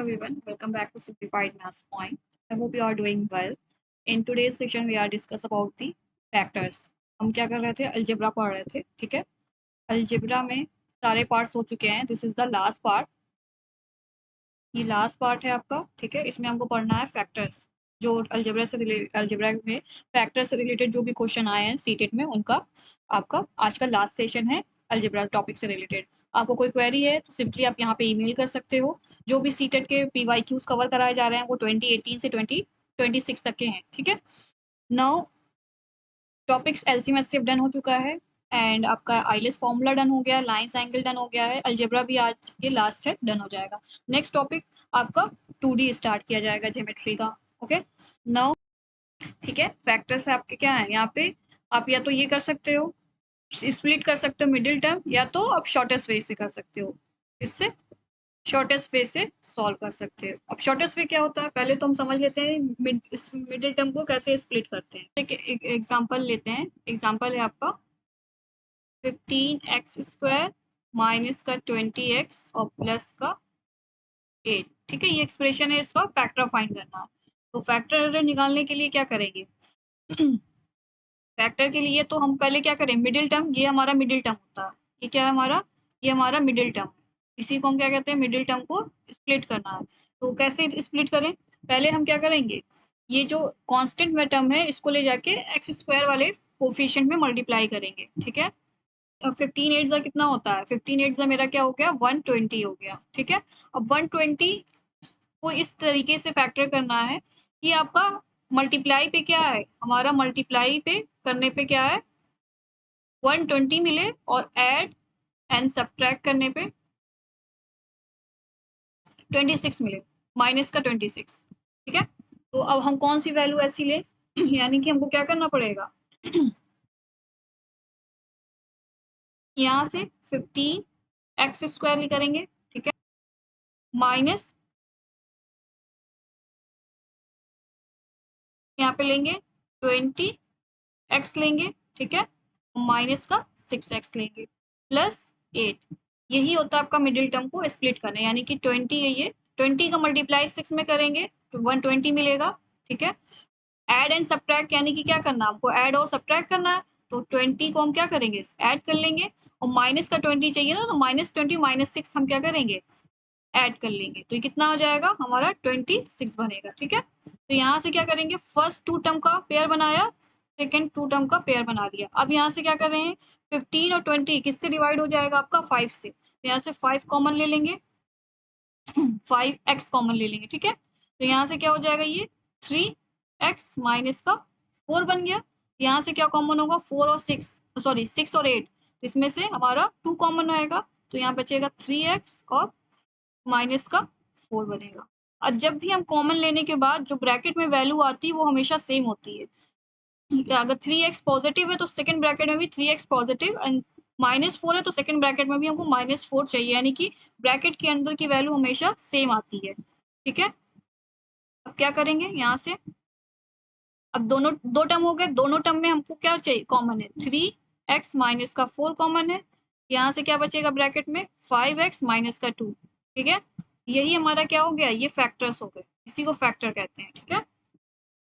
everyone, welcome back to Simplified Maths Point. I hope you are doing well. In today's session, we are discuss about the factors. हम क्या कर रहे थे? Algebra पढ़ रहे थे, ठीक है? अलजेब्रा में सारे पार्ट्स हो चुके हैं. This is the last part. ये लास्ट पार्ट है आपका, ठीक है? इसमें हमको पढ़ना है फैक्टर्स. जो अलजेब्रा में फैक्टर से रिलेटेड जो भी क्वेश्चन आए हैं सीटेट में, उनका आपका आज का लास्ट सेशन है अलजेब्रा टॉपिक से रिलेटेड. आपको कोई क्वेरी है तो सिंपली आप यहाँ पे ईमेल कर सकते हो. जो भी सीटेट के PYQs कवर कराए जा रहे हैं वो 2018 से 2026 तक के हैं, ठीक है? नाउ टॉपिक्स LCMS डन हो चुका है एंड आपका आइलेस फॉर्मूला डन हो गया, लाइन्स एंगल डन हो गया है, अलजेब्रा भी आज ये लास्ट है, डन हो जाएगा. नेक्स्ट टॉपिक आपका 2D स्टार्ट किया जाएगा ज्योमेट्री का. ओके नाउ ठीक है, फैक्टर्स आपके क्या है यहाँ पे. आप या तो ये कर सकते हो, स्प्लिट कर सकते हो मिडिल टर्म, या तो आप शॉर्टेस्ट वे से कर सकते हो. इससे शॉर्टेस्ट वे से सॉल्व कर सकते हैं. अब शॉर्टेस्ट वे क्या होता है पहले तो हम समझ लेते हैं इस मिडिल टर्म को कैसे स्प्लिट करते हैं. एक एग्जांपल लेते हैं. एग्जांपल है आपका 15x² माइनस का 20x और प्लस का 8. ठीक है, ये एक्सप्रेशन है, इसका फैक्टर फाइंड करना है. तो फैक्टर निकालने के लिए क्या करेंगे? फैक्टर के लिए तो हम पहले क्या करें, मिडिल टर्म, ये हमारा मिडिल टर्म होता है. ये क्या है हमारा? ये हमारा मिडिल टर्म. इसी को हम क्या कहते हैं? मिडिल टर्म को स्प्लिट करना है. तो कैसे स्प्लिट करें? पहले हम क्या करेंगे, ये जो कांस्टेंट में टर्म है इसको ले जाके x² वाले कोफिशिएंट में मल्टीप्लाई करेंगे. ठीक है, 15 8 जा कितना होता है? 15 8 जा मेरा क्या हो गया? 120 हो गया. ठीक है, अब 120 को इस तरीके से फैक्टर करना है कि आपका मल्टीप्लाई पे क्या है, हमारा मल्टीप्लाई पे करने पे क्या है 120 मिले, और ऐड एंड सब्ट्रैक्ट करने पे 26 मिले, माइनस का 26. ठीक है, तो अब हम कौन सी वैल्यू ऐसी ले यानी कि हमको क्या करना पड़ेगा यहाँ से 15x² करेंगे. ठीक है, माइनस यहाँ पे लेंगे 20x लेंगे. ठीक है, माइनस का 6x लेंगे प्लस 8. यही होता है आपका मिडिल टर्म को स्प्लिट करना, यानी कि 20 है, ये 20 का मल्टीप्लाई 6 में करेंगे तो 120 मिलेगा. ठीक है, ऐड एंड सब्ट्रैक्ट यानी कि क्या करना, हमको ऐड और सब्ट्रैक्ट करना है. तो 20 को हम क्या करेंगे, ऐड कर लेंगे, और माइनस का 20 चाहिए ना, तो -20 -6 हम क्या करेंगे, ऐड कर लेंगे. तो ये कितना हो जाएगा हमारा 26 बनेगा. ठीक है, तो यहाँ से क्या करेंगे, फर्स्ट टू टर्म का पेयर बनाया, सेकेंड टू टर्म का पेयर बना लिया. अब यहाँ से क्या कर रहे हैं, 15 और 20 किससे डिवाइड हो जाएगा आपका 5 से. तो यहाँ से 5 कॉमन ले लेंगे 5x कॉमन ले लेंगे. ठीक है, तो यहाँ से क्या हो जाएगा, ये 3x माइनस का 4 बन गया. यहाँ से क्या कॉमन होगा, 4 और 6, सॉरी 6 और 8, तो इसमें से हमारा 2 कॉमन आएगा, तो यहाँ बचेगा 3x और माइनस का 4 बनेगा. और जब भी हम कॉमन लेने के बाद जो ब्रैकेट में वैल्यू आती है वो हमेशा सेम होती है. अगर 3x पॉजिटिव है तो सेकंड ब्रैकेट में भी 3x पॉजिटिव, एंड -4 है तो सेकंड ब्रैकेट में भी हमको -4 चाहिए, यानी कि ब्रैकेट के अंदर की वैल्यू हमेशा सेम आती है. ठीक है, अब क्या करेंगे यहाँ से, अब दोनों दो टर्म हो गए, दोनों टर्म में हमको क्या चाहिए, कॉमन है 3x माइनस का 4 कॉमन है. यहाँ से क्या बचेगा ब्रैकेट में 5x माइनस का 2. ठीक है, यही हमारा क्या हो गया, ये फैक्टर्स हो गए, इसी को फैक्टर कहते हैं. ठीक है,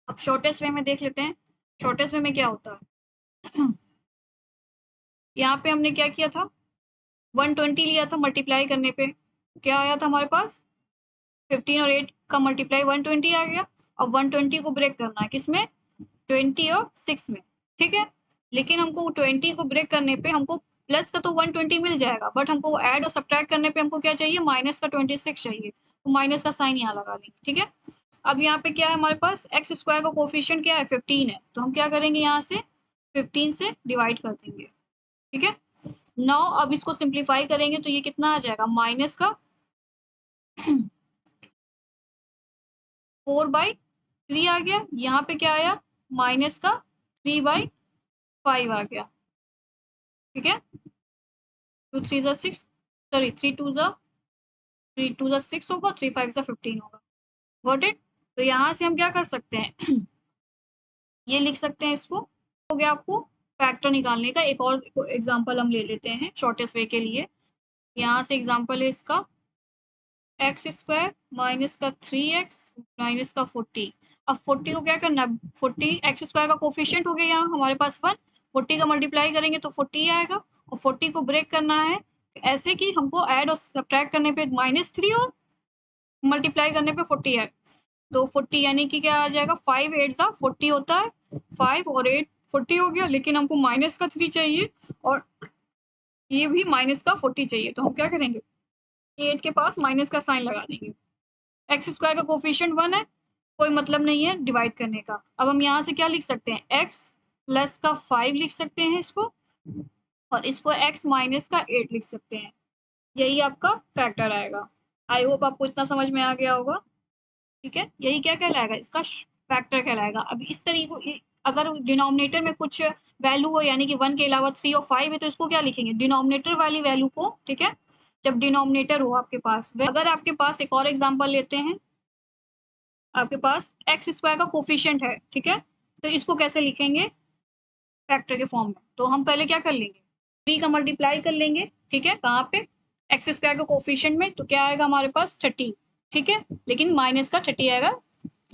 अब शॉर्टेस्ट वे में देख लेते हैं. शॉर्टेस्ट वे में क्या होता है यहाँ पे हमने क्या किया था, 120 लिया था मल्टीप्लाई करने पे, क्या आया था हमारे पास 15 और 8 का मल्टीप्लाई 120 आ गया. अब 120 को ब्रेक करना है किसमें, 20 और 6 में. ठीक है, लेकिन हमको 20 को ब्रेक करने पे हमको प्लस का तो 120 मिल जाएगा, बट हमको ऐड और सब्ट्रैक्ट करने पे हमको क्या चाहिए, माइनस का 26 चाहिए, तो माइनस का साइन यहाँ लगा लेंगे. ठीक है, अब यहाँ पे क्या है हमारे पास, x² का कोफिशिएंट क्या है 15 है, तो हम क्या करेंगे यहाँ से 15 से डिवाइड कर देंगे. ठीक है, नाउ अब इसको सिंप्लीफाई करेंगे तो ये कितना आ जाएगा, माइनस का 4/3 आ गया. यहाँ पे क्या आया, माइनस का 3/5 आ गया. ठीक है, 2 3 जा 6, सॉरी 3 2 जा 6 होगा, 3 5 जा 15 होगा. Got it. तो यहाँ से हम क्या कर सकते हैं ये लिख सकते हैं, इसको हो गया आपको फैक्टर निकालने का. एक और एग्जांपल हम ले लेते हैं शॉर्टेस्ट वे के लिए. यहाँ से एग्जांपल है इसका एक्स स्क्वायर माइनस का 3x माइनस का 40। अब 40 को क्या करना है, 40 एक्स स्क्वायर का कोफिशिएंट हो गया यहाँ हमारे पास 1, 40 का मल्टीप्लाई करेंगे तो 40 आएगा, और 40 को ब्रेक करना है ऐसे कि हमको ऐड और सब्ट्रैक्ट करने पे -3 और मल्टीप्लाई करने पे 40 है, तो 40 यानी कि क्या आ जाएगा, 5 8 जा 40 होता है, 5 और 8 40 हो गया, लेकिन हमको माइनस का 3 चाहिए और ये भी माइनस का 40 चाहिए, तो हम क्या करेंगे, 8 के पास माइनस का साइन लगा देंगे। एक्स स्क्वायर का कोफिशिएंट 1 है, कोई मतलब नहीं है डिवाइड करने का। अब हम यहाँ से क्या लिख सकते हैं, x प्लस का 5 लिख सकते हैं इसको, और इसको x माइनस का 8 लिख सकते हैं। यही आपका फैक्टर आएगा। आई होप आपको इतना समझ में आ गया होगा। ठीक है, यही क्या कहलाएगा, इसका फैक्टर कहलाएगा। अब इस तरीके अगर डिनोमिनेटर में कुछ वैल्यू हो, यानी कि 1 के अलावा 3 और 5 है, तो इसको क्या लिखेंगे, डिनोमिनेटर वाली वैल्यू को। ठीक है, जब डिनोमिनेटर हो आपके पास। अगर आपके पास एक और एग्जांपल लेते हैं, आपके पास एक्स स्क्वायर का कोफिशिएंट है, ठीक है, तो इसको कैसे लिखेंगे, फैक्टर के फॉर्म में। तो हम पहले क्या कर लेंगे, 3 का मल्टीप्लाई कर लेंगे, ठीक है, कहाँ पे, एक्स स्क्वायर का कोफिशिएंट में, तो क्या आएगा हमारे पास 30, ठीक है, लेकिन माइनस का 30 आएगा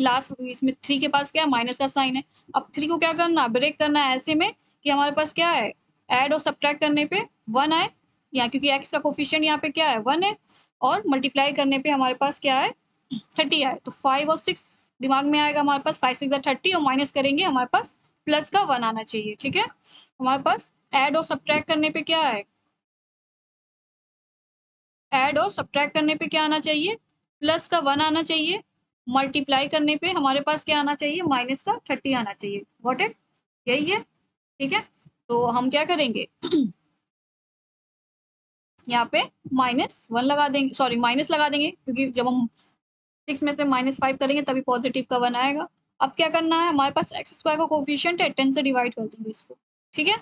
लास्ट, इसमें 3 के पास क्या है, माइनस का साइन है। अब 3 को क्या करना, ब्रेक करना है ऐसे में कि हमारे पास क्या है, ऐड और सब्ट्रैक्ट करने पे 1 आए, या क्योंकि एक्स का कोफिशिएंट यहाँ पे क्या है, 1 है, और मल्टीप्लाई करने पे हमारे पास क्या है, 30 आए, तो 5 और 6 दिमाग में आएगा हमारे पास, 5 6 30, और माइनस करेंगे हमारे पास प्लस का 1 आना चाहिए। ठीक है, हमारे पास ऐड और सब्ट्रैक्ट करने पे क्या है, ऐड और सब्ट्रैक्ट करने पे क्या आना चाहिए, प्लस का 1 आना चाहिए, मल्टीप्लाई करने पे हमारे पास क्या आना चाहिए, माइनस का 30 आना चाहिए। व्हाट इट, यही है। ठीक है, तो हम क्या करेंगे यहाँ पे -1 लगा देंगे, सॉरी माइनस लगा देंगे, क्योंकि जब हम 6 में से -5 करेंगे तभी पॉजिटिव का 1 आएगा। अब क्या करना है, हमारे पास एक्स स्क्वायर का कोफिशिएंट है, 10 से डिवाइड कर देंगे इसको। ठीक है,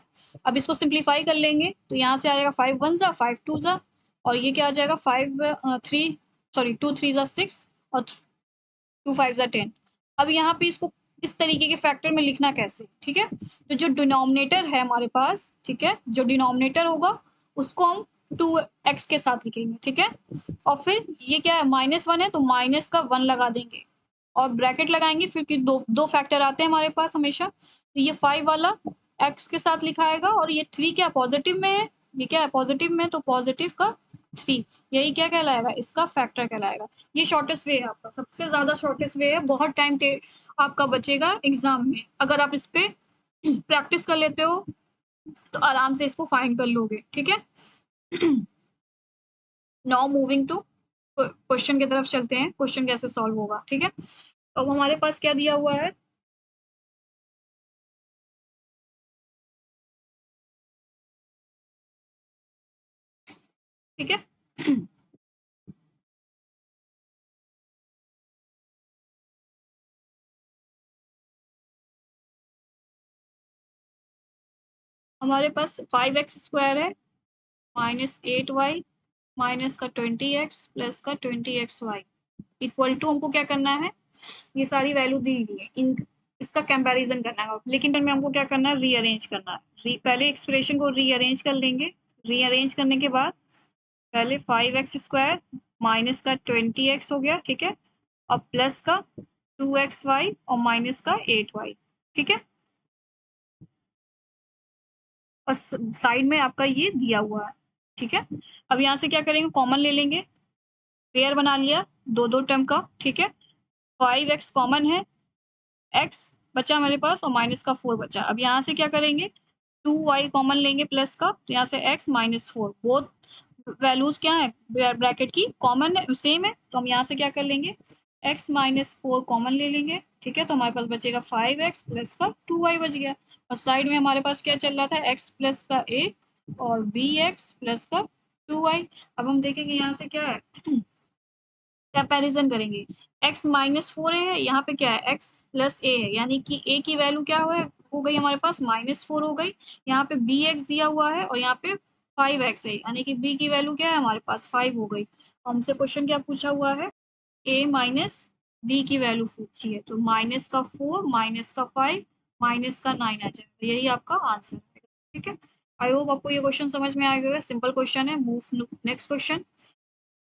अब इसको सिंप्लीफाई कर लेंगे, तो यहाँ से आ जाएगा 5 1 जा 5 2 जा, और ये क्या आ जाएगा 2 3 जा 6, और 2 5 जा 10। अब यहाँ पे इसको इस तरीके के फैक्टर में लिखना कैसे, ठीक है, तो जो डिनोमिनेटर है हमारे पास, ठीक है, जो डिनोमिनेटर होगा उसको हम 2x के साथ लिखेंगे। ठीक है, और फिर ये क्या है, -1 है, तो माइनस का 1 लगा देंगे, और ब्रैकेट लगाएंगे फिर, कि दो दो फैक्टर आते हैं हमारे पास हमेशा, तो ये 5 वाला x के साथ लिखाएगा, और ये 3 क्या पॉजिटिव में है, ये क्या है पॉजिटिव में, तो पॉजिटिव का 3, यही क्या कहलाएगा, इसका फैक्टर कहलाएगा। ये शॉर्टेस्ट वे है आपका, सबसे ज्यादा शॉर्टेस्ट वे है, बहुत टाइम आपका बचेगा एग्जाम में, अगर आप इस पे प्रैक्टिस कर लेते हो तो आराम से इसको फाइंड कर लोगे। ठीक है, नाउ मूविंग टू क्वेश्चन की तरफ चलते हैं, क्वेश्चन कैसे सॉल्व होगा। ठीक है, अब हमारे पास क्या दिया हुआ है, ठीक है, हमारे पास 5x² है -8y माइनस का 20x प्लस का 20xy इक्वल टू, हमको क्या करना है, ये सारी वैल्यू दी हुई है, इन इसका कंपैरिजन करना है, लेकिन में हमको क्या करना है, रीअरेंज करना है। पहले एक्सप्रेशन को रीअरेंज कर लेंगे, रीअरेंज करने के बाद पहले 5x² माइनस का 20x हो गया, ठीक है, और प्लस का 2xy और माइनस का 8y। ठीक है, और साइड में आपका ये दिया हुआ है। ठीक है, अब यहाँ से क्या करेंगे, कॉमन ले लेंगे, पेयर बना लिया दो दो टर्म का। ठीक है, 5x कॉमन है, x बचा मेरे पास, और माइनस का 4 बचा। अब यहाँ से क्या करेंगे, 2y कॉमन लेंगे प्लस का, तो यहाँ से x -4, बोथ वैल्यूज क्या है, ब्रैकेट की कॉमन है, सेम है, तो हम यहाँ से क्या कर लेंगे, x -4 कॉमन ले लेंगे। ठीक है, तो हमारे पास बचेगा 5x प्लस का 2y बच गया, और साइड में हमारे पास क्या चल रहा था, x प्लस का a और bx प्लस का 2y। अब हम देखेंगे यहाँ से क्या है, कंपैरिजन करेंगे, x -4 है, यहाँ पे क्या है, x प्लस a है, यानी कि a की वैल्यू क्या हो गई हमारे पास -4 हो गई, यहाँ पे bx दिया हुआ है, और यहाँ पे 5x है, यानी कि b की वैल्यू क्या है हमारे पास 5 हो गई। हमसे क्वेश्चन क्या पूछा हुआ है, a माइनस b की वैल्यू पूछी है, तो -4 -5 -9 आ जाएगा, यही आपका आंसर है। ठीक है, आई होप आपको ये क्वेश्चन समझ में आ गया, सिंपल क्वेश्चन है। Move next question.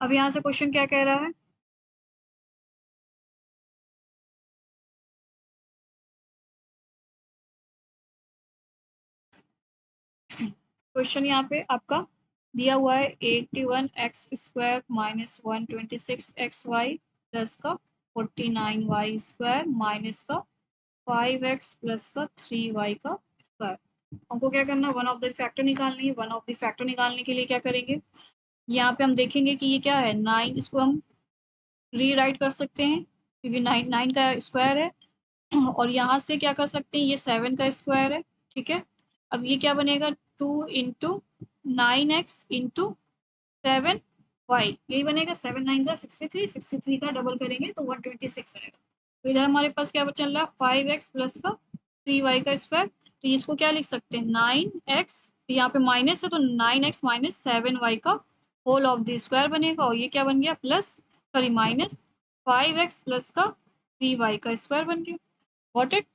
अब यहाँ से क्वेश्चन क्या कह रहा है, क्वेश्चन यहाँ पे आपका दिया हुआ है 81x² माइनस 126xy प्लस का 49y² माइनस का 5x प्लस का 3y का स्क्वायर। हमको क्या करना है, वन ऑफ द फैक्टर निकालनी है। वन ऑफ द फैक्टर निकालने के लिए क्या करेंगे, यहाँ पे हम देखेंगे कि ये क्या है 9, इसको हम रीराइट कर सकते हैं क्योंकि 9 9 का स्क्वायर है। और यहाँ से क्या कर सकते हैं, ये 7 का स्क्वायर है, ठीक है। अब ये क्या बनेगा 2 इंटू 9x इंटू 7y, यही बनेगा। 7 9 जा 63, 63 का डबल करेंगे तो 126 आएगा। तो इधर हमारे पास क्या चल रहा है 5x प्लस का 3y का स्क्वायर। तो इसको क्या लिख सकते हैं 9x, यहाँ पे माइनस है तो 9x माइनस 7y का होल ऑफ द स्क्वायर बनेगा। और ये क्या बन गया plus, sorry minus 5x plus का 3y का स्क्वायर बन गया। Got it.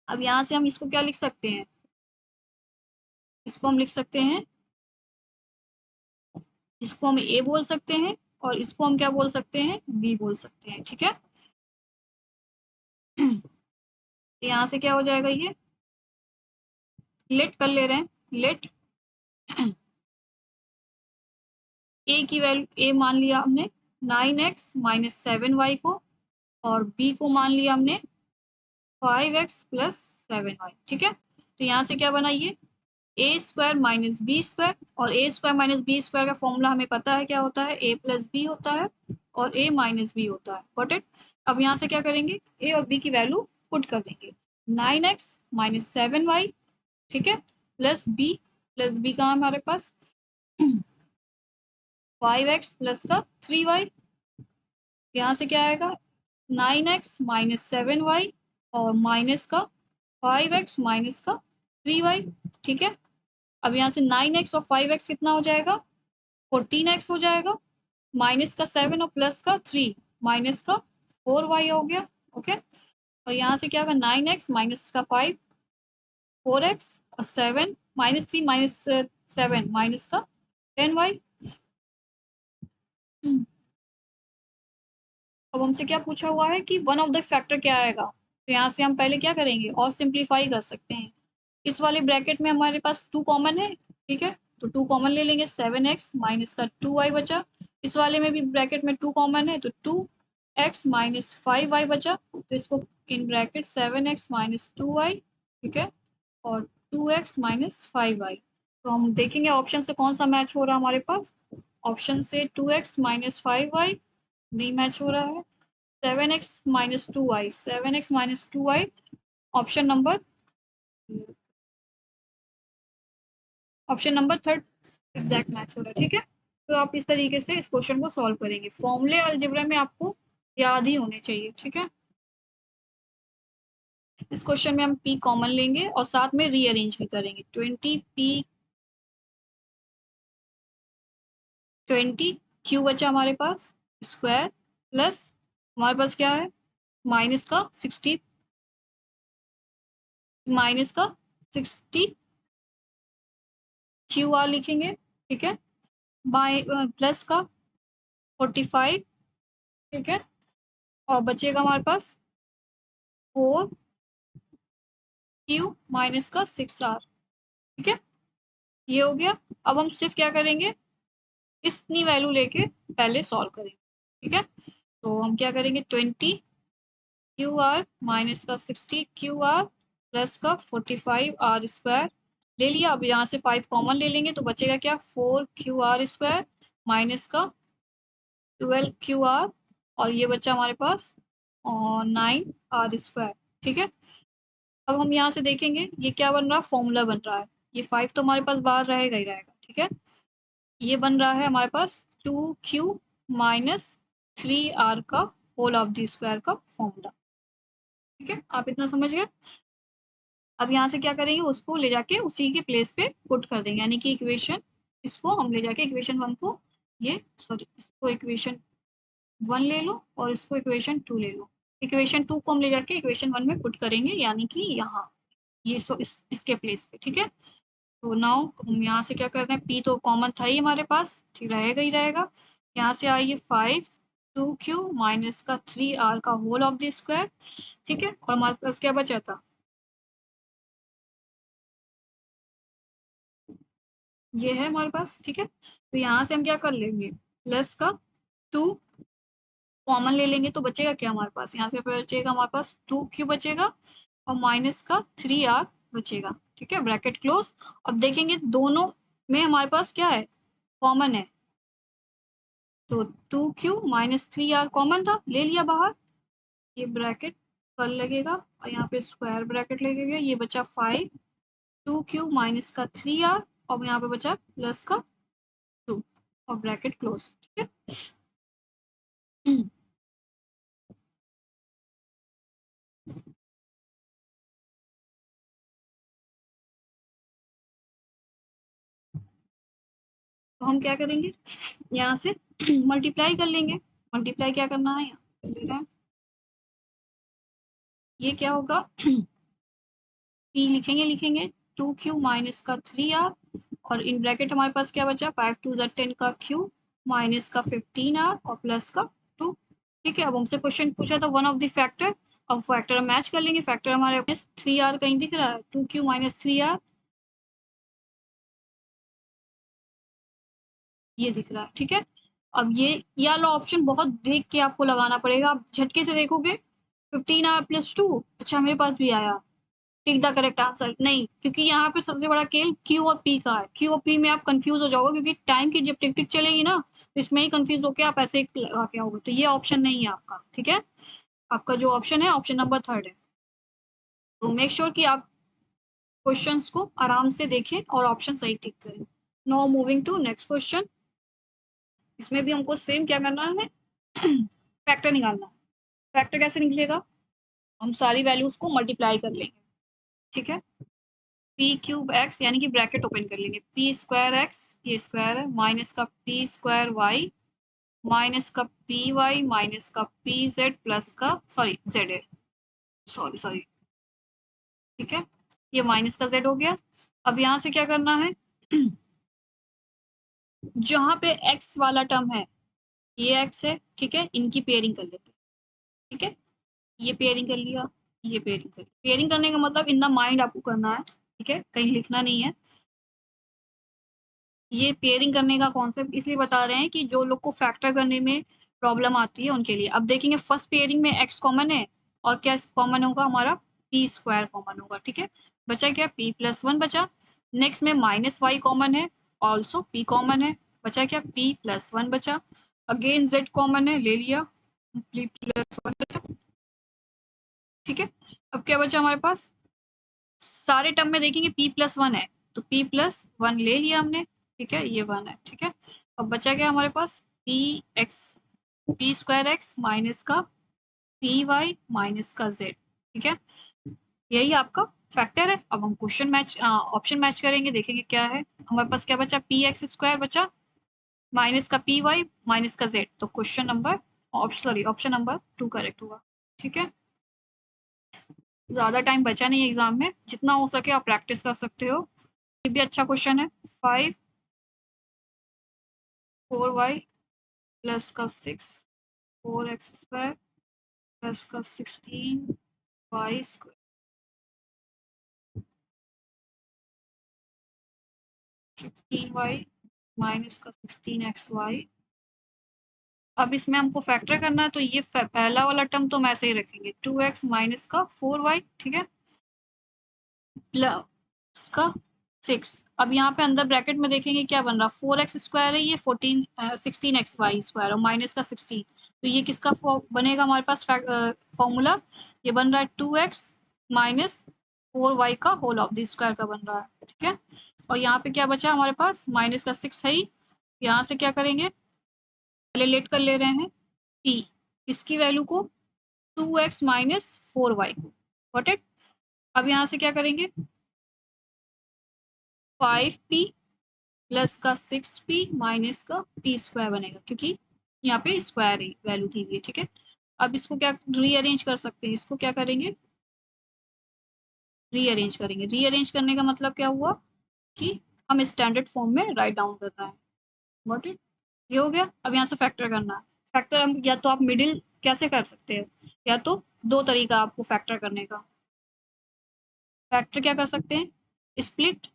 अब यहाँ से हम इसको क्या लिख सकते हैं, इसको हम लिख सकते हैं, इसको हम ए बोल सकते हैं और इसको हम क्या बोल सकते हैं बी बोल सकते हैं, ठीक है। यहाँ से क्या हो जाएगा, ये लेट कर ले रहे हैं, लेट ए की वैल्यू, ए मान लिया हमने 9x माइनस 7y को, और बी को मान लिया हमने 5x प्लस 7y, ठीक है। तो यहाँ से क्या बना ये ए स्क्वायर माइनस बी स्क्वायर, और ए स्क्वायर माइनस बी स्क्वायर का फॉर्मूला हमें पता है क्या होता है, ए प्लस बी होता है और ए माइनस बी होता है। Got it. अब यहाँ से क्या करेंगे, ए और बी की वैल्यू पुट कर देंगे, 9x माइनस 7y, ठीक है, प्लस बी का हमारे पास 5x प्लस का 3y। यहाँ से क्या आएगा 9x माइनस 7y और माइनस का 5x माइनस का 3y, ठीक है। अब यहाँ से 9x और 5x कितना हो जाएगा 14x हो जाएगा, माइनस का 7 और प्लस का 3 माइनस का 4y हो गया, ओके। और यहाँ से क्या होगा 9x माइनस का 5 4x और 7 माइनस 3 माइनस 7 माइनस का 10y। अब हमसे क्या पूछा हुआ है कि वन ऑफ द फैक्टर क्या आएगा, तो यहाँ से हम पहले क्या करेंगे और सिंप्लीफाई कर सकते हैं। इस वाले ब्रैकेट में हमारे पास 2 कॉमन है, ठीक है, तो 2 कॉमन ले लेंगे, 7x माइनस का 2y बचा। इस वाले में भी ब्रैकेट में 2 कॉमन है तो 2x माइनस 5y बचा, तो इसको in bracket 7x minus 2y, ठीक है, और 2x माइनस 5y। तो हम देखेंगे ऑप्शन से कौन सा मैच हो रहा है हमारे पास। ऑप्शन से 2x माइनस 5y नहीं मैच हो रहा है, 7x minus 2y, 7x minus 2y option number third exact match हो रहा है, ठीक है। तो आप इस तरीके से इस क्वेश्चन को सॉल्व करेंगे। फॉर्मूले अलजेब्रा में आपको याद ही होने चाहिए, ठीक है। इस क्वेश्चन में हम p कॉमन लेंगे और साथ में रीअरेंज भी करेंगे। 20 क्यू बचा हमारे पास स्क्वायर प्लस हमारे पास क्या है माइनस का 60 क्यू आर लिखेंगे, ठीक है, बाय प्लस का 45, ठीक है, और बचेगा हमारे पास 4 क्यू माइनस का 6 आर, ठीक है, ये हो गया। अब हम सिर्फ क्या करेंगे इतनी वैल्यू लेके पहले सॉल्व करेंगे, ठीक है। तो हम क्या करेंगे 20 क्यू आर माइनस का 60 क्यू आर प्लस का 45 आर स्क्वायर ले लिया। अब यहाँ से 5 कॉमन ले लेंगे तो बचेगा क्या 4 क्यू आर स्क्वायर माइनस का 12 क्यू आर, और ये बच्चा हमारे पास और 9 आर स्क्वायर, ठीक है। अब हम यहाँ से देखेंगे ये क्या बन रहा है फॉर्मूला बन रहा है, ये 5 तो हमारे पास बाहर रहेगा ही रहेगा, ठीक है। ये बन रहा है हमारे पास 2q माइनस 3r का होल ऑफ द स्क्वायर का फॉर्मूला, ठीक है। आप इतना समझ गए। अब यहाँ से क्या करेंगे उसको ले जाके उसी के प्लेस पे पुट कर देंगे, यानी कि इक्वेशन, इसको हम ले जाके इक्वेशन 1 को, ये सॉरी इसको इक्वेशन 1 ले लो और इसको इक्वेशन 2 ले लो। इक्वेशन 2 को हम ले जाके इक्वेशन 1 में पुट करेंगे, यानी कि यहाँ ये इसके प्लेस पे, ठीक है। तो नाउ हम यहाँ से क्या करते हैं, पी तो कॉमन था ही हमारे पास, ठीक रहेगा ही रहेगा। यहाँ से आइए 5 2q माइनस का 3r का होल ऑफ द स्क्वायर, ठीक है। और हमारे पास क्या बचा था, ये है हमारे पास, ठीक है। तो यहाँ से हम क्या कर लेंगे, प्लस का 2 कॉमन ले लेंगे तो बचेगा क्या हमारे पास, यहाँ से बचेगा हमारे पास 2q बचेगा और माइनस का 3r बचेगा, ठीक है, ब्रैकेट क्लोज। अब देखेंगे दोनों में हमारे पास क्या है, कॉमन है, तो 2q माइनस 3r कॉमन था, ले लिया बाहर, ये ब्रैकेट कर लगेगा और यहाँ पे स्क्वायर ब्रैकेट लगेगा, ये बचा 5 2q माइनस का 3r और यहाँ पे बचा प्लस का 2 और ब्रैकेट क्लोज, ठीक है। तो हम क्या करेंगे, यहाँ से मल्टीप्लाई कर लेंगे, मल्टीप्लाई क्या करना है, यहाँ ये क्या होगा p लिखेंगे 2q माइनस का 3r और इन ब्रैकेट हमारे पास क्या बचा 5 2 10 का q माइनस का 15r और प्लस का 2, ठीक है। अब हमसे क्वेश्चन पूछा था वन ऑफ द फैक्टर, अब फैक्टर मैच कर लेंगे, फैक्टर हमारे पास 3r कहीं दिख रहा है, 2q माइनस 3r ये दिख रहा है, ठीक है। अब ये वाला ऑप्शन बहुत देख के आपको लगाना पड़ेगा, आप झटके से देखोगे 15r प्लस 2, अच्छा मेरे पास भी आया, टिक द करेक्ट आंसर, नहीं, क्योंकि यहाँ पे सबसे बड़ा खेल Q और P का है, Q और P में आप कंफ्यूज हो जाओगे क्योंकि टाइम की जब टिक टिक चलेगी ना तो इसमें ही कंफ्यूज होके आप ऐसे ही लगा के आओगे, तो ये ऑप्शन नहीं है आपका, ठीक है। आपका जो ऑप्शन है ऑप्शन नंबर 3 है, तो मेक श्योर कि आप क्वेश्चंस को आराम से देखें और ऑप्शन सही टिक करें। Now moving to next question, इसमें भी हमको सेम क्या करना है, फैक्टर निकालना है। फैक्टर कैसे निकलेगा, हम सारी वैल्यूज को मल्टीप्लाई कर लेंगे, ठीक है। पी क्यूब एक्स यानी कि ब्रैकेट ओपन कर लेंगे, पी स्क्वायर एक्स ये स्क्वायर है माइनस का पी स्क्वायर वाई माइनस का पी वाई माइनस का पी जेड प्लस का सॉरी जेड है, सॉरी सॉरी, ठीक है, ये माइनस का जेड हो गया। अब यहाँ से क्या करना है, जहाँ पे एक्स वाला टर्म है ये एक्स है, ठीक है, इनकी पेयरिंग कर लेते हैं, ठीक है, ये पेयरिंग कर लिया, ये पेयरिंग कर लिया, पेयरिंग करने का मतलब इन द माइंड आपको करना है, ठीक है, कहीं लिखना नहीं है। ये पेयरिंग करने का कॉन्सेप्ट इसलिए बता रहे हैं कि जो लोग को फैक्टर करने में प्रॉब्लम आती है उनके लिए। अब देखेंगे फर्स्ट पेयरिंग में एक्स कॉमन है और क्या कॉमन होगा हमारा पी स्क्वायर कॉमन होगा, ठीक है, बचा क्या पी प्लस वन बचा। नेक्स्ट में माइनस वाई कॉमन है, ऑल्सो पी कॉमन है, बचा क्या पी प्लस वन बचा। अगेन जेड कॉमन है, ले लिया, पी प्लस वन बचा, ठीक है। अब क्या बचा हमारे पास, सारे टर्म में देखेंगे p प्लस वन है तो p प्लस वन ले लिया हमने, ठीक है, ये वन है, ठीक है। अब बचा क्या हमारे पास p x p square x minus का पी वाई माइनस का जेड, ठीक है, यही आपका फैक्टर है। अब हम क्वेश्चन मैच ऑप्शन मैच करेंगे, देखेंगे क्या है हमारे पास, क्या बचा पी एक्स स्क्वायर बचा माइनस का पी वाई माइनस का जेड, तो question number option number 2 correct हुआ, ठीक है। ज्यादा टाइम बचा नहीं है एग्जाम में, जितना हो सके आप प्रैक्टिस कर सकते हो, ये भी अच्छा क्वेश्चन है। 5 4y प्लस का 6 4x स्क्वायर प्लस का 16y स्क्वायर 16y माइनस का 16xy। अब इसमें हमको फैक्टर करना है तो ये पहला वाला टर्म तो हम ऐसे ही रखेंगे 2x माइनस का 4y, ठीक है, प्लस का 6। अब यहाँ पे अंदर ब्रैकेट में देखेंगे क्या बन रहा, 4x स्क्वायर है, ये 16xy स्क्वायर और माइनस का 16, तो ये किसका बनेगा हमारे पास फॉर्मूला, ये बन रहा है 2x माइनस 4y का होल ऑफ द स्क्वायर का बन रहा है, ठीक है। और यहाँ पे क्या बचा हमारे पास माइनस का 6 है ही, यहाँ से क्या करेंगे, पहले लेट कर ले रहे हैं p, इसकी वैल्यू को 2x माइनस 4y को, गॉट इट। अब यहाँ से क्या करेंगे 5p प्लस का 6p माइनस का p स्क्वायर बनेगा, क्योंकि यहाँ पे स्क्वायर वैल्यू दी हुई है, ठीक है। अब इसको क्या रीअरेंज कर सकते हैं, इसको क्या करेंगे रीअरेंज करेंगे, रीअरेंज करने का मतलब क्या हुआ कि हम स्टैंडर्ड फॉर्म में राइट डाउन कर रहे हैं, गॉट इट। ये हो गया। अब यहाँ से फैक्टर करना है। फैक्टर हम या तो आप मिडिल कैसे कर सकते हैं, या तो दो तरीका आपको फैक्टर करने का। फैक्टर क्या कर सकते हैं, स्प्लिट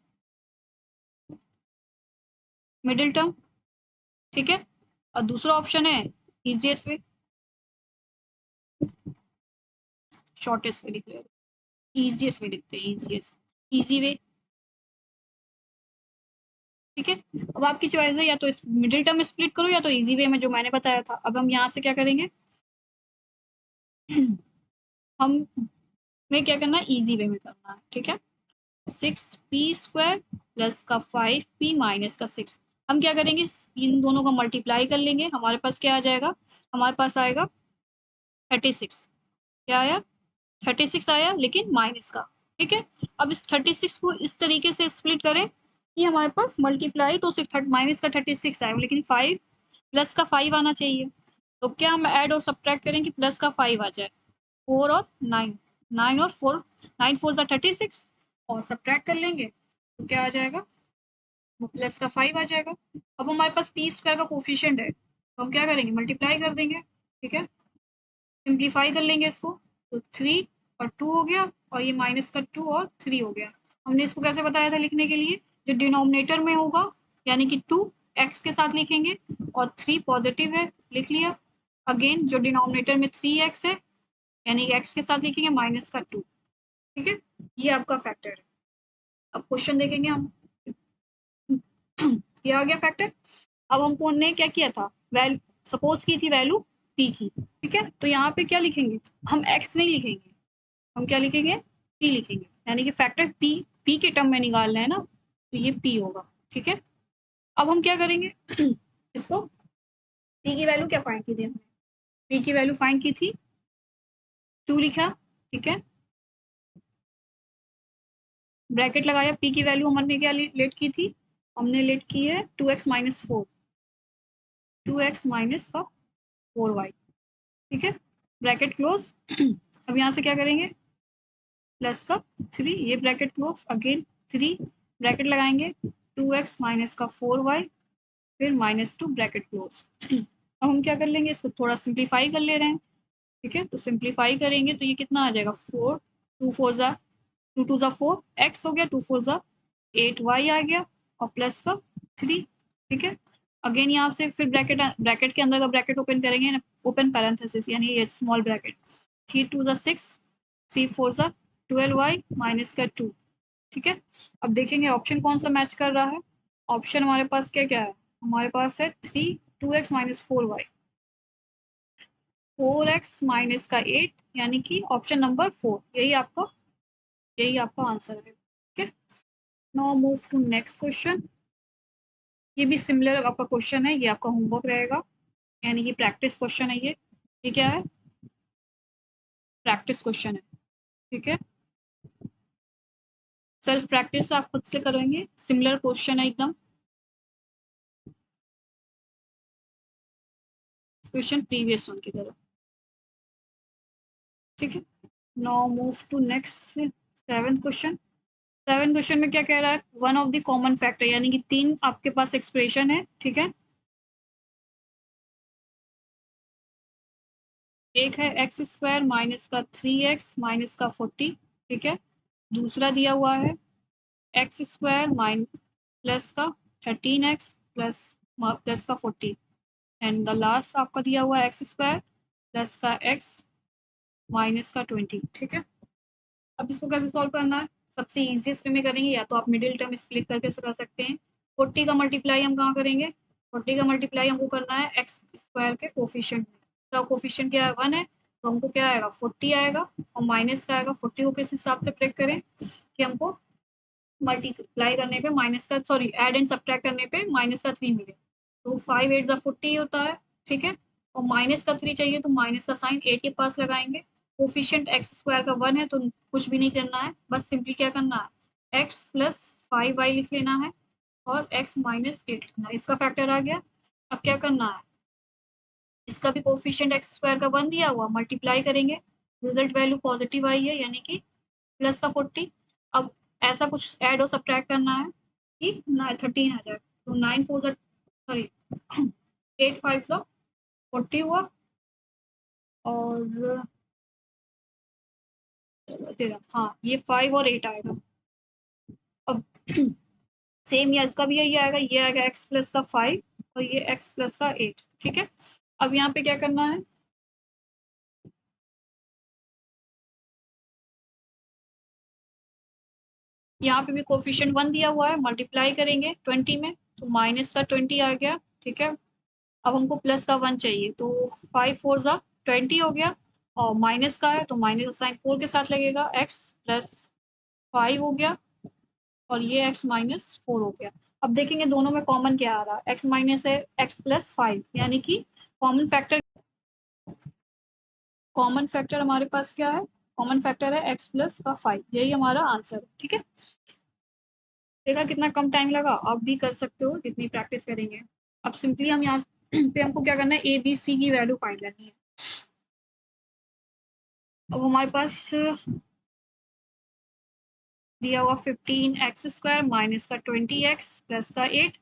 मिडिल टर्म, ठीक है। और दूसरा ऑप्शन है इजीएस्ट वे, शॉर्टेस्ट वे लिख ले, इजीएस्ट वे लिखते हैं, इजीएस्ट, इजी वे, ठीक है। अब आपकी चॉइस है, या तो इस मिडिल टर्म स्प्लिट करो या तो इजी वे में जो मैंने बताया था। अब हम यहाँ से क्या करेंगे हम में क्या करना है, इजी वे में करना है, ठीक है। 6p² प्लस का 5p माइनस का 6, हम क्या करेंगे, इन दोनों का मल्टीप्लाई कर लेंगे। हमारे पास क्या आ जाएगा, हमारे पास आएगा 36। क्या आया, 36 आया, लेकिन माइनस का, ठीक है। अब इस 36 को इस तरीके से स्प्लिट करें कि हमारे पास मल्टीप्लाई तो माइनस का 36 आए, लेकिन 5 प्लस का 5 आना चाहिए। तो क्या हम ऐड और सब्ट्रैक्ट करें कि प्लस का 5 आ जाए, 4 और 9, 9 और 4, 9 4 जा 36, और सब्ट्रैक्ट कर लेंगे तो क्या आ जाएगा, वो प्लस का 5 आ जाएगा। अब हमारे पास पी स्क्वायर का कोफिशिएंट है, तो हम क्या करेंगे, मल्टीप्लाई कर देंगे, ठीक है। सिंप्लीफाई कर लेंगे इसको, तो 3 और 2 हो गया, और ये माइनस का 2 और 3 हो गया। हमने इसको कैसे बताया था लिखने के लिए, जो डिनोमिनेटर में होगा यानी कि 2 एक्स के साथ लिखेंगे, और 3 पॉजिटिव है, लिख लिया। अगेन जो डिनोमिनेटर में 3x है यानी एक्स के साथ लिखेंगे माइनस का 2, ठीक है। ये आपका फैक्टर है। अब क्वेश्चन देखेंगे हम। ये आ गया फैक्टर। अब हमको ने क्या किया था, वैल्यू सपोज की थी, वैल्यू p की, ठीक है। तो यहाँ पे क्या लिखेंगे, हम x नहीं लिखेंगे, हम क्या लिखेंगे, p लिखेंगे, यानी कि फैक्टर p के टर्म में निकालना है ना, तो ये p होगा, ठीक है। अब हम क्या करेंगे इसको, p की वैल्यू क्या फाइंड की थी हमने, p की वैल्यू फाइंड की थी 2 लिखा, ठीक है। ब्रैकेट लगाया, p की वैल्यू हमने क्या लेट की थी, हमने लेट की है 2x माइनस 4, 2x माइनस का 4y, ठीक है। Bracket close. अब यहाँ से क्या करेंगे, प्लस का 3, ये ब्रैकेट क्लोज, अगेन 3 ब्रैकेट लगाएंगे, 2x माइनस का 4y, फिर -2 ब्रैकेट क्लोज। अब हम क्या कर लेंगे, इसको थोड़ा सिंप्लीफाई कर ले रहे हैं, ठीक है। तो सिंप्लीफाई करेंगे तो ये कितना आ जाएगा, 4, 2 4 जा 2 2 जा 4 x हो गया, 2 4 जा 8 y आ गया, और प्लस का 3, ठीक है। अगेन यहाँ से फिर ब्रैकेट ब्रैकेट के अंदर का ब्रैकेट ओपन करेंगे, ओपन पैरेंथेसिस यानी ये स्मॉल ब्रैकेट, 3 2 जा 6, 3 4 जा 12y माइनस का 2, ठीक है। अब देखेंगे ऑप्शन कौन सा मैच कर रहा है। ऑप्शन हमारे पास क्या क्या है, हमारे पास है 3 2x minus 4y, 4x minus का 8, यानी कि ऑप्शन नंबर 4, यही आपका आंसर है, ठीक है। Now move to next question. ये भी सिमिलर आपका क्वेश्चन है, ये आपका होमवर्क रहेगा, यानी कि प्रैक्टिस क्वेश्चन है ये क्या है, प्रैक्टिस क्वेश्चन है, ठीक है। सेल्फ प्रैक्टिस आप खुद से करेंगे, सिमिलर क्वेश्चन है एकदम, क्वेश्चन प्रीवियस वन की तरह, ठीक है। Now move to next 7th question. 7th question में क्या कह रहा है, one of the common factor, यानी कि 3 आपके पास एक्सप्रेशन है, ठीक है। एक है एक्स स्क्वायर माइनस का 3x माइनस का 40, ठीक है। दूसरा दिया हुआ है एक्स स्क्वायर प्लस का 13x प्लस का 40, एंड द लास्ट आपका दिया हुआ है एक्स स्क्वायर प्लस का x माइनस का 20, ठीक है। अब इसको कैसे सॉल्व करना है, सबसे ईजिएस्ट वे में करेंगे, या तो आप मिडिल टर्म स्प्लिट करके कर सकते हैं। 40 का मल्टीप्लाई हम कहाँ करेंगे, 40 का मल्टीप्लाई हमको करना है एक्स स्क्वायर के कोफिशिएंट में, तो कोफिशिएंट क्या है 1 है, तो हमको क्या आएगा 40 आएगा, और माइनस का आएगा 40 को किस हिसाब से ब्रेक करें कि हमको मल्टीप्लाई करने पे माइनस का सॉरी ऐड एंड सब्ट्रैक्ट करने पे माइनस का 3 मिले, तो 5 8 40 होता है, ठीक है। और माइनस का 3 चाहिए तो माइनस का साइन 8 के पास लगाएंगे। कोफिशिएंट एक्स स्क्वायर का 1 है तो कुछ भी नहीं करना है, बस सिंपली क्या करना है, एक्स प्लस 5y लिख लेना है, और x माइनस 8 लिखना है, इसका फैक्टर आ गया। अब क्या करना है, इसका भी कोफिशिएंट एक्स स्क्वायर का 1 दिया हुआ, मल्टीप्लाई करेंगे, रिजल्ट वैल्यू पॉजिटिव आई है यानी कि प्लस का 40। अब ऐसा कुछ ऐड और सब्ट्रैक्ट करना है कि 13 आ जाए, तो 9 4 सॉरी 8 5 सा 40 हुआ और तेरह, हाँ ये 5 और 8 आएगा। अब सेम या इसका भी यही आएगा, ये आएगा x प्लस का 5 और ये x प्लस का 8। ठीक है, अब यहाँ पे क्या करना है, यहाँ पे भी कोफिशिएंट 1 दिया हुआ है, मल्टीप्लाई करेंगे 20 में तो माइनस का 20 आ गया। ठीक है, अब हमको प्लस का 1 चाहिए तो 5 4 ज़ा 20 हो गया और माइनस का है तो माइनस का साइन 4 के साथ लगेगा, x प्लस 5 हो गया और ये x माइनस 4 हो गया। अब देखेंगे दोनों में कॉमन क्या आ रहा है, x माइनस है x प्लस 5 यानी कि कॉमन फैक्टर हमारे पास क्या है, कॉमन फैक्टर है x प्लस का 5, यही हमारा आंसर है। ठीक है, देखा कितना कम टाइम लगा, आप भी कर सकते हो जितनी प्रैक्टिस करेंगे। अब सिंपली हम यहाँ पे हमको क्या करना है, ए बी सी की वैल्यू फाइंड करनी है। अब हमारे पास दिया हुआ 15x² माइनस का 20x प्लस का 8।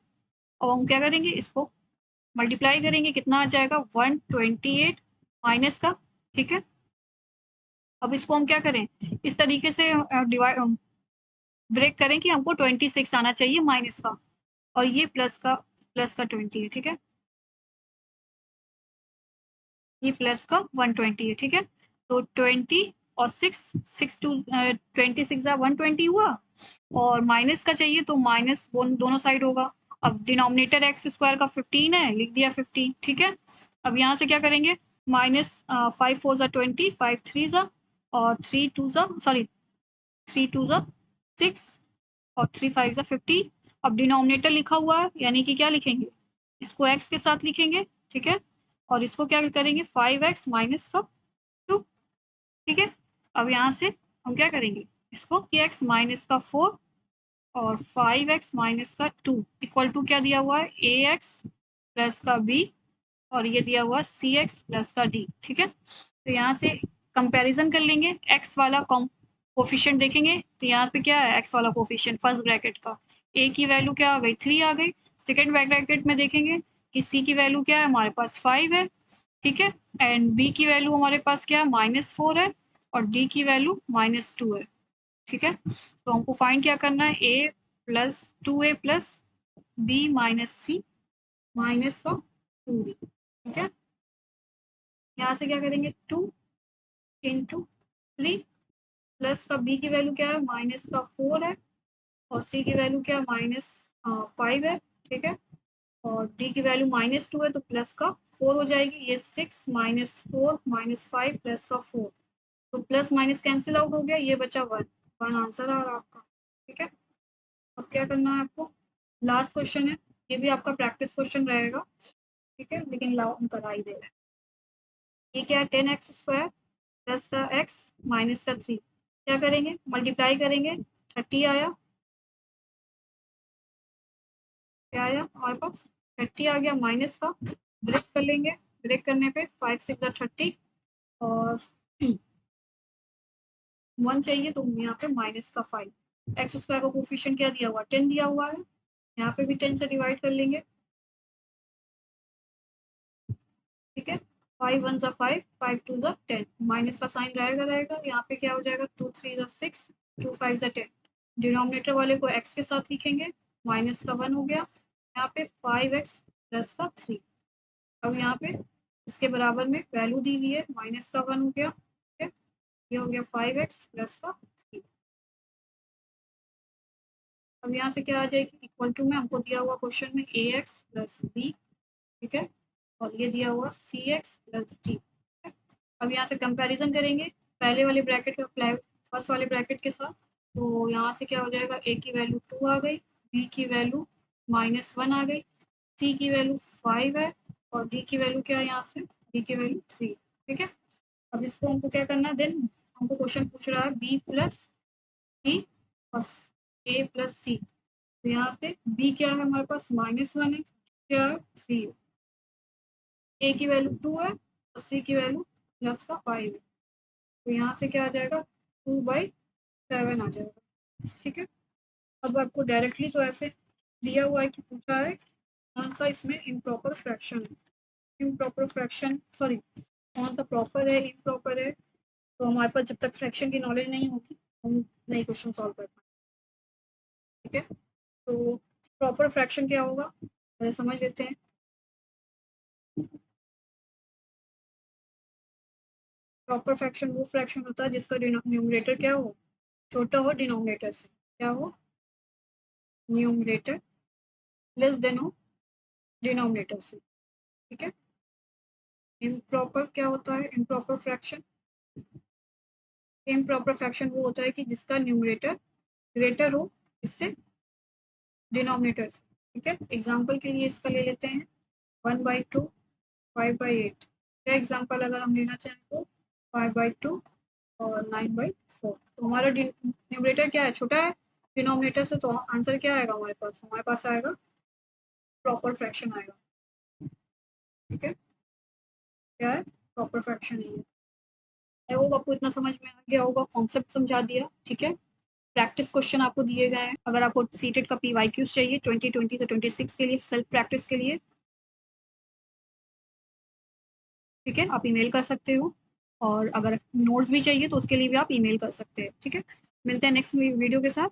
अब हम क्या करेंगे, इसको मल्टीप्लाई करेंगे, कितना आ जाएगा 128 माइनस का। ठीक है, अब इसको हम क्या करें, इस तरीके से डिवाइड ब्रेक करें कि हमको 26 आना चाहिए माइनस का और ये प्लस का 20 है। ठीक है, ये प्लस का 120 है। ठीक है, तो 20 और 6 6 टू 26 120 हुआ और माइनस का चाहिए तो माइनस दोनों साइड होगा। अब डिनोमिनेटर एक्स स्क्वायर का 15 है, लिख दिया 15। ठीक है, अब यहाँ से क्या करेंगे, माइनस 5 4 ज़ा 20, 5 3 ज़ा और 3 2 ज़ा सॉरी 3 2 ज़ा 6 और 3 5 ज़ा 50। अब डिनोमिनेटर लिखा हुआ है यानी कि क्या लिखेंगे, इसको x के साथ लिखेंगे। ठीक है, और इसको क्या करेंगे 5x माइनस का 2। ठीक है, अब यहाँ से हम क्या करेंगे, इसको x माइनस का 4 और 5x माइनस का 2 इक्वल टू क्या दिया हुआ है, ax प्लस का b और ये दिया हुआ cx प्लस का d। ठीक है, तो यहाँ से कंपैरिजन कर लेंगे, x वाला कोफिशिएंट देखेंगे तो यहाँ पे क्या है, x वाला कोफिशिएंट फर्स्ट ब्रैकेट का a की वैल्यू क्या आ गई 3 आ गई। सेकेंड ब्रैकेट में देखेंगे कि c की वैल्यू क्या है, हमारे पास 5 है। ठीक है, एंड b की वैल्यू हमारे पास क्या है, -4 है और d की वैल्यू -2 है। ठीक है, तो हमको फाइंड क्या करना है, a plus 2a plus b minus c minus का 2d। ठीक है, यहाँ से क्या करेंगे 2 इंटू 3 प्लस का b की वैल्यू क्या है, माइनस का 4 है और c की वैल्यू क्या है, -5 है। ठीक है, और d की वैल्यू -2 है तो प्लस का 4 हो जाएगी, ये 6 -4 -5 प्लस का 4 तो प्लस माइनस कैंसिल आउट हो गया, ये बचा 1। 1 आंसर आ रहा आपका। ठीक है, अब क्या करना है आपको, लास्ट क्वेश्चन है, ये भी आपका प्रैक्टिस क्वेश्चन रहेगा। ठीक है, लेकिन लाओ हम करा ही दे रहे हैं। ये क्या है, 10x² प्लस का x माइनस का 3, क्या करेंगे मल्टीप्लाई करेंगे, 30 आया, क्या आया हमारे पास 30 आ गया, माइनस का ब्रेक कर लेंगे, ब्रेक करने पे 5 6 30 और 1 चाहिए तो यहाँ पे माइनस का 5। एक्स स्क्वायर का कोफिशिएंट क्या दिया हुआ, 10 दिया हुआ है, यहाँ पे भी 10 से डिवाइड कर लेंगे। ठीक है, 5 1 ज़ा 5 5 2 ज़ा 10, माइनस का साइन रहेगा, यहाँ पे क्या हो जाएगा 2 3 ज़ा 6 2 5 ज़ा 10। डिनोमिनेटर वाले को x के साथ लिखेंगे, माइनस का 1 हो गया, यहाँ पे 5x प्लस का 3। अब यहाँ पे इसके बराबर में वैल्यू दी हुई है, माइनस का 1 हो गया। ठीक है, ये हो गया 5x प्लस का 3। अब यहाँ से क्या आ जाएगी, इक्वल टू में हमको दिया हुआ क्वेश्चन में ax प्लस b। ठीक है, और ये दिया हुआ cx प्लस d। अब यहाँ से कंपैरिजन करेंगे पहले वाले ब्रैकेट का फर्स्ट वाले ब्रैकेट के साथ, तो यहाँ से क्या हो जाएगा, a की वैल्यू 2 आ गई, b की वैल्यू -1 आ गई, c की वैल्यू 5 है और d की वैल्यू क्या है, यहाँ से d की वैल्यू 3। ठीक है, अब इसको हमको क्या करना है, देन हमको क्वेश्चन पूछ रहा है b प्लस c और a प्लस c, तो यहाँ से b क्या है हमारे पास -1 है, क्या है 3 है, a की वैल्यू 2 है और c की वैल्यू प्लस का 5 है, तो यहाँ से क्या आ जाएगा 2/7 आ जाएगा। ठीक है, अब आपको डायरेक्टली तो ऐसे दिया हुआ है कि पूछा है कौन सा इसमें इम्प्रॉपर फ्रैक्शन है। इम्प्रॉपर फ्रैक्शन, सॉरी कौन सा प्रॉपर है इम्प्रॉपर है, तो हमारे पास जब तक फ्रैक्शन की नॉलेज नहीं होगी हम नहीं क्वेश्चन सॉल्व कर पाएंगे। ठीक है, तो प्रॉपर फ्रैक्शन क्या होगा पहले समझ लेते हैं। प्रॉपर फ्रैक्शन वो फ्रैक्शन होता है जिसका न्यूमरेटर क्या हो, छोटा हो डिनोमिनेटर से, क्या हो, न्यूमरेटर लेस देन हो डिनोमिनेटर से। ठीक है, इम्प्रॉपर क्या होता है, इम्प्रॉपर फ्रैक्शन, इम्प्रॉपर फ्रैक्शन वो होता है कि जिसका न्यूमरेटर ग्रेटर हो इससे डिनोमिनेटर से। ठीक है, एग्जाम्पल के लिए इसका ले लेते हैं 1/2, 5/8 का एग्जाम्पल अगर हम लेना चाहें तो 5/2 और 9/4। तो हमारा न्यूमरेटर क्या है, छोटा है डिनोमिनेटर से, तो आंसर क्या आएगा हमारे पास आएगा प्रॉपर फ्रैक्शन आएगा। ठीक है, क्या है प्रॉपर फ्रैक्शन ही है। आई होप आपको इतना समझ में आ गया होगा, कॉन्सेप्ट समझा दिया। ठीक है, प्रैक्टिस क्वेश्चन आपको दिए गए हैं। अगर आपको सीटेट का पीवाईक्यूज चाहिए 2020 से 26 के लिए सेल्फ प्रैक्टिस के लिए, ठीक है, आप ईमेल कर सकते हो। और अगर नोट्स भी चाहिए तो उसके लिए भी आप ईमेल कर सकते हैं। ठीक है, मिलते हैं नेक्स्ट वीडियो के साथ।